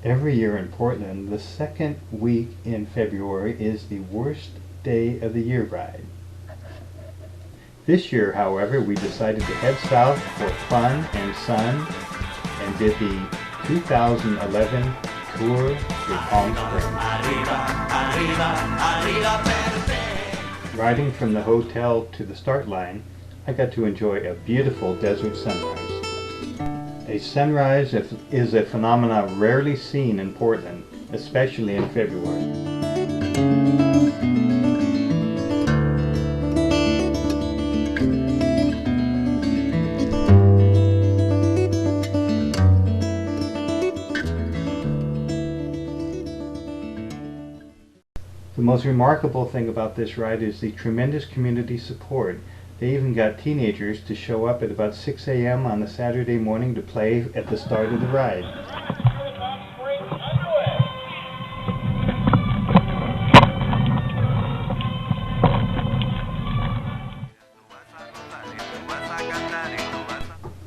Every year in Portland, the second week in February is the worst day of the year ride. This year, however, we decided to head south for fun and sun and did the 2011 Tour de Palm Springs. Riding from the hotel to the start line, I got to enjoy a beautiful desert sunrise. A sunrise is a phenomenon rarely seen in Portland, especially in February. The most remarkable thing about this ride is the tremendous community support. They even got teenagers to show up at about 6 a.m. on a Saturday morning to play at the start of the ride.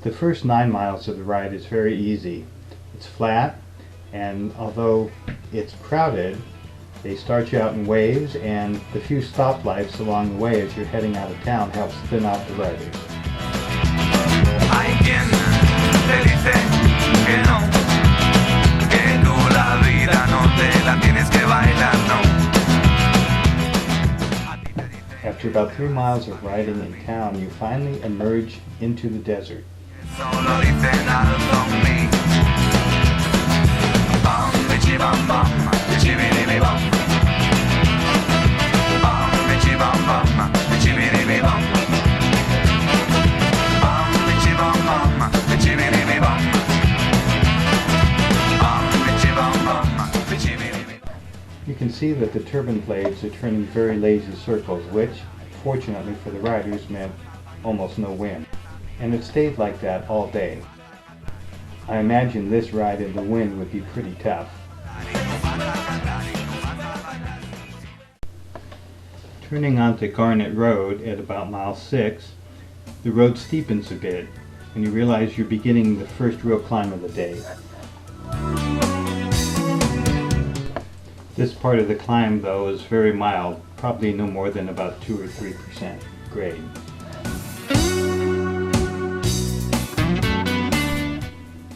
The first 9 miles of the ride is very easy. It's flat, and although it's crowded, they start you out in waves, and the few stoplights along the way as you're heading out of town helps thin out the riders. After about 3 miles of riding in town, you finally emerge into the desert. You can see that the turbine blades are turning very lazy circles, which, fortunately for the riders, meant almost no wind. And it stayed like that all day. I imagine this ride in the wind would be pretty tough. Turning onto Garnet Road at about mile 6, the road steepens a bit, and you realize you're beginning the first real climb of the day. This part of the climb, though, is very mild, probably no more than about 2 or 3% grade.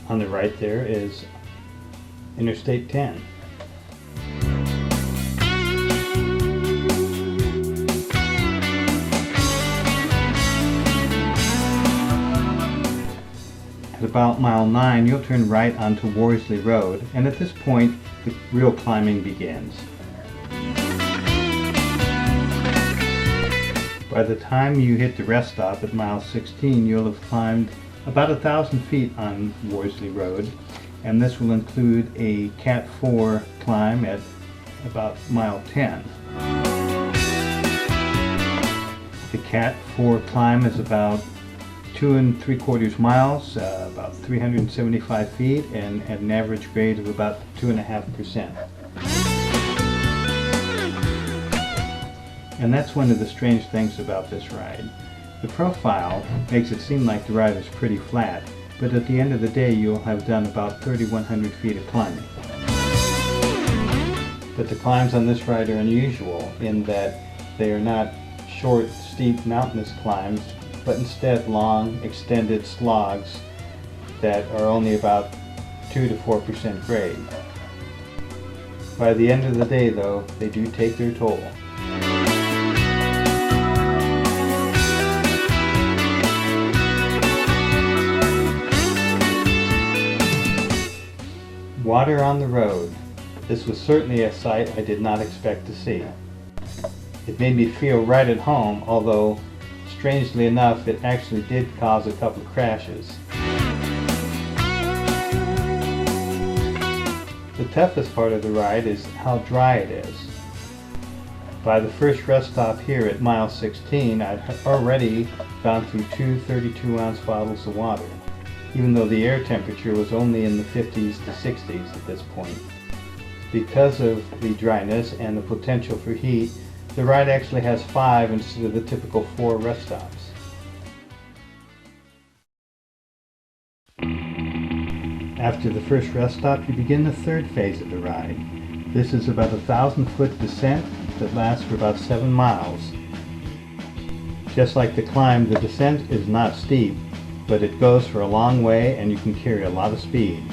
On the right there is Interstate 10. At about mile 9, you'll turn right onto Worsley Road, and at this point, the real climbing begins. By the time you hit the rest stop at mile 16, you'll have climbed about 1,000 feet on Worsley Road, and this will include a Cat 4 climb at about mile 10. The Cat 4 climb is about 2 3/4 miles, about 375 feet, and at an average grade of about 2.5%. And that's one of the strange things about this ride. The profile makes it seem like the ride is pretty flat, but at the end of the day you'll have done about 3,100 feet of climbing. But the climbs on this ride are unusual in that they are not short, steep, mountainous climbs, but instead long, extended slogs that are only about 2 to 4% grade. By the end of the day, though, they do take their toll. Water on the road. This was certainly a sight I did not expect to see. It made me feel right at home, although strangely enough it actually did cause a couple of crashes. The toughest part of the ride is how dry it is. By the first rest stop here at mile 16, I'd already gone through 2 32-ounce bottles of water, even though the air temperature was only in the 50s to 60s at this point. Because of the dryness and the potential for heat, the ride actually has 5 instead of the typical 4 rest stops. After the first rest stop, you begin the third phase of the ride. This is about a 1,000-foot descent that lasts for about 7 miles. Just like the climb, the descent is not steep, but it goes for a long way and you can carry a lot of speed.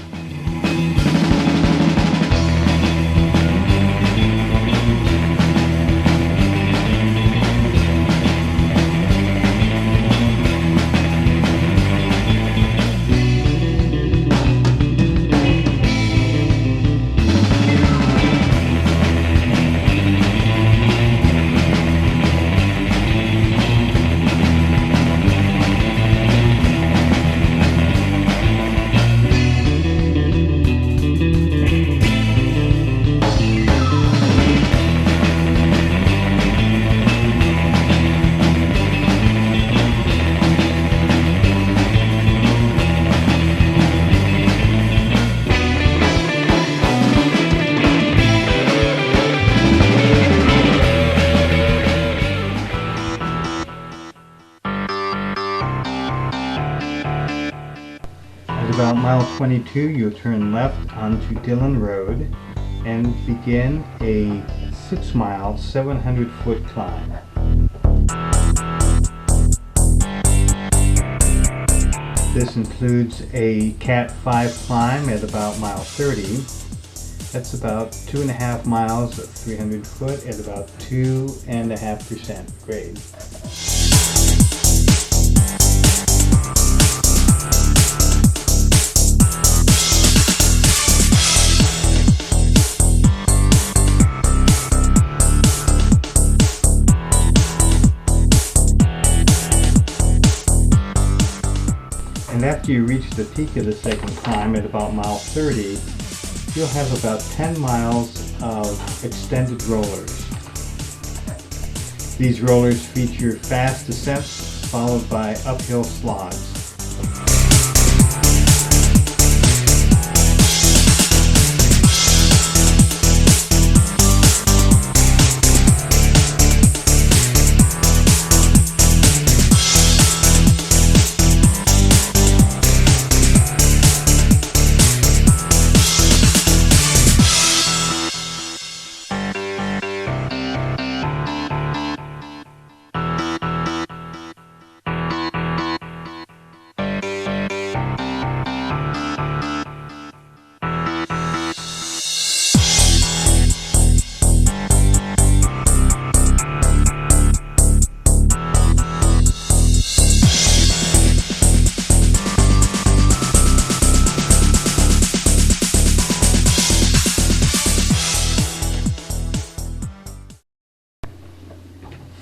At about mile 22, you'll turn left onto Dillon Road and begin a 6-mile, 700-foot climb. This includes a Cat 5 climb at about mile 30. That's about 2.5 miles of 300 foot at about 2.5% grade. And after you reach the peak of the second climb at about mile 30, you'll have about 10 miles of extended rollers. These rollers feature fast descents followed by uphill slogs.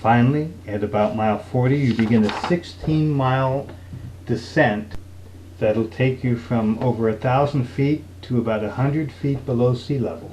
Finally, at about mile 40, you begin a 16-mile descent that'll take you from over 1,000 feet to about 100 feet below sea level.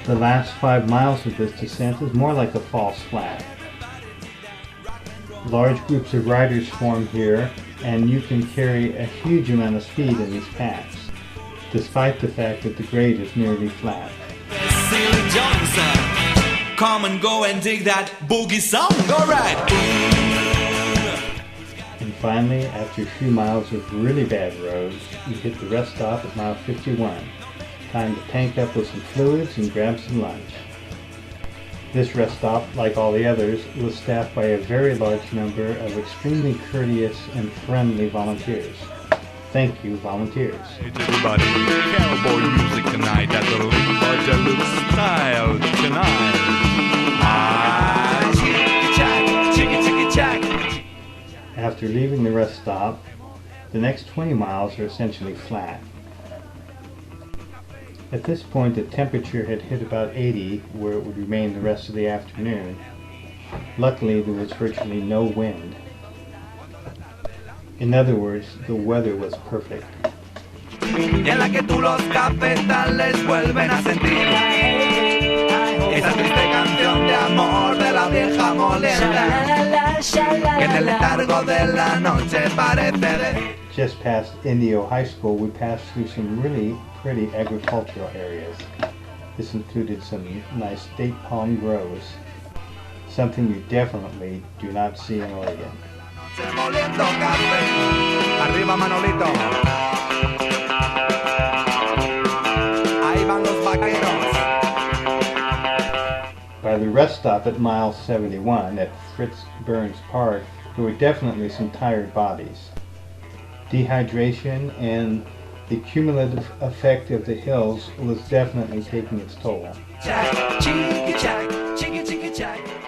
The last 5 miles of this descent is more like a false flat. Large groups of riders form here, and you can carry a huge amount of speed in these paths, despite the fact that the grade is nearly flat. Come and go and dig that boogie song, alright! And finally, after a few miles of really bad roads, you hit the rest stop at mile 51. Time to tank up with some fluids and grab some lunch. This rest stop, like all the others, was staffed by a very large number of extremely courteous and friendly volunteers. Thank you, volunteers. Hey everybody, cowboy music tonight, that's a little style tonight. Chicka-chack. After leaving the rest stop, the next 20 miles are essentially flat. At this point, the temperature had hit about 80, where it would remain the rest of the afternoon. Luckily, there was virtually no wind. In other words, the weather was perfect. Y en la que tú los cafetales vuelven a sentir esa triste canción de amor de la vieja molienda que en el letargo de la noche parece de... Just past Indio High School, we passed through some really pretty agricultural areas. This included some nice date palm groves, something you definitely do not see in Oregon. Moliendo café, arriba Manolito. Ahí van los vaqueros. By the rest stop at mile 71 at Fritz Burns Park, there were definitely some tired bodies. Dehydration and the cumulative effect of the hills was definitely taking its toll. Check, cheeky check, cheeky cheeky check.